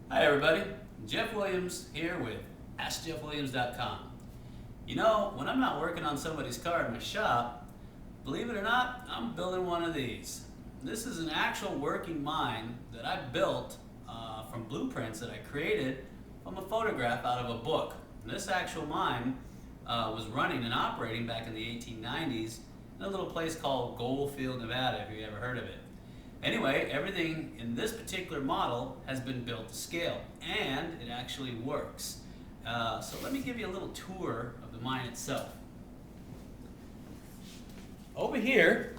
Hi everybody, Jeff Williams here with AskJeffWilliams.com. You know, when I'm not working on somebody's car in my shop, believe it or not, I'm building one of these. This is an actual working mine that I built from blueprints that I created from a photograph out of a book. And this actual mine was running and operating back in the 1890s in a little place called Goldfield, Nevada, if you ever heard of it. Anyway, everything in this particular model has been built to scale, and it actually works. So let me give you a little tour of the mine itself. Over here,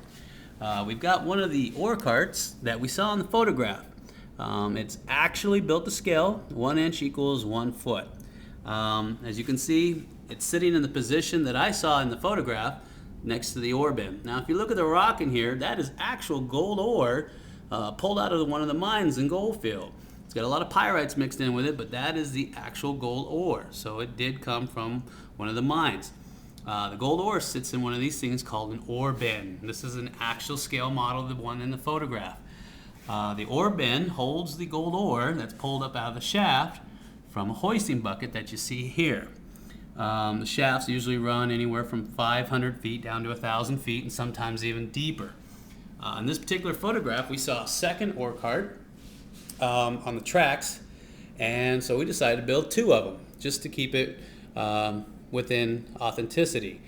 we've got one of the ore carts that we saw in the photograph. It's actually built to scale. 1 inch equals 1 foot. As you can see, it's sitting in the position that I saw in the photograph, next to the ore bin. Now if you look at the rock in here, that is actual gold ore pulled out of one of the mines in Goldfield. It's got a lot of pyrites mixed in with it, but that is the actual gold ore. So it did come from one of the mines. The gold ore sits in one of these things called an ore bin. This is an actual scale model of the one in the photograph. The ore bin holds the gold ore that's pulled up out of the shaft from a hoisting bucket that you see here. The shafts usually run anywhere from 500 feet down to 1,000 feet and sometimes even deeper. In this particular photograph, we saw a second ore cart on the tracks, and so we decided to build 2 of them just to keep it within authenticity.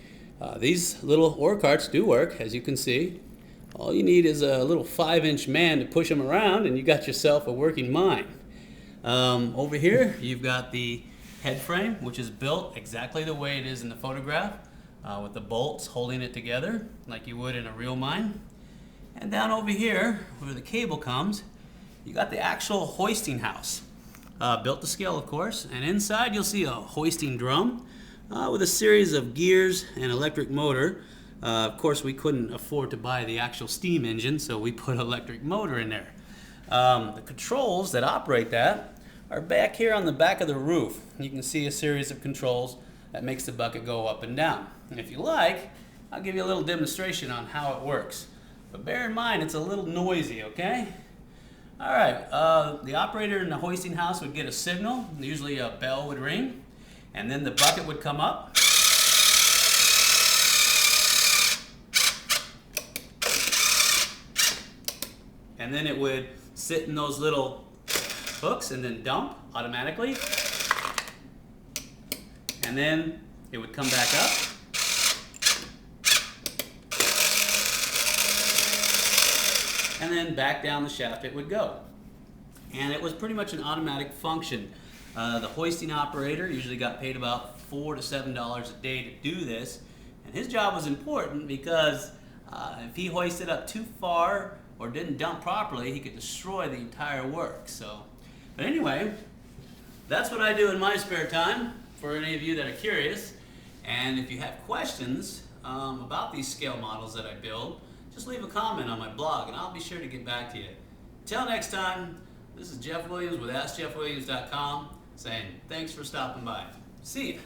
These little ore carts do work, as you can see. All you need is a little 5-inch man to push them around and you got yourself a working mine. Over here, you've got the head frame, which is built exactly the way it is in the photograph, with the bolts holding it together like you would in a real mine. And down over here, where the cable comes, you got the actual hoisting house, built to scale of course, and inside you'll see a hoisting drum with a series of gears and electric motor. Of course we couldn't afford to buy the actual steam engine, so we put electric motor in there. The controls that operate that are back here on the back of the roof. You can see a series of controls that makes the bucket go up and down. And if you like, I'll give you a little demonstration on how it works. But bear in mind, it's a little noisy, okay? All right, the operator in the hoisting house would get a signal. Usually a bell would ring, and then the bucket would come up. And then it would sit in those little hooks and then dump automatically, and then it would come back up, and then back down the shaft it would go. And it was pretty much an automatic function. The hoisting operator usually got paid about $4 to $7 a day to do this, and his job was important because if he hoisted up too far or didn't dump properly, he could destroy the entire work. But anyway, that's what I do in my spare time, for any of you that are curious. And if you have questions about these scale models that I build, just leave a comment on my blog and I'll be sure to get back to you. Till next time, this is Jeff Williams with AskJeffWilliams.com saying thanks for stopping by. See ya.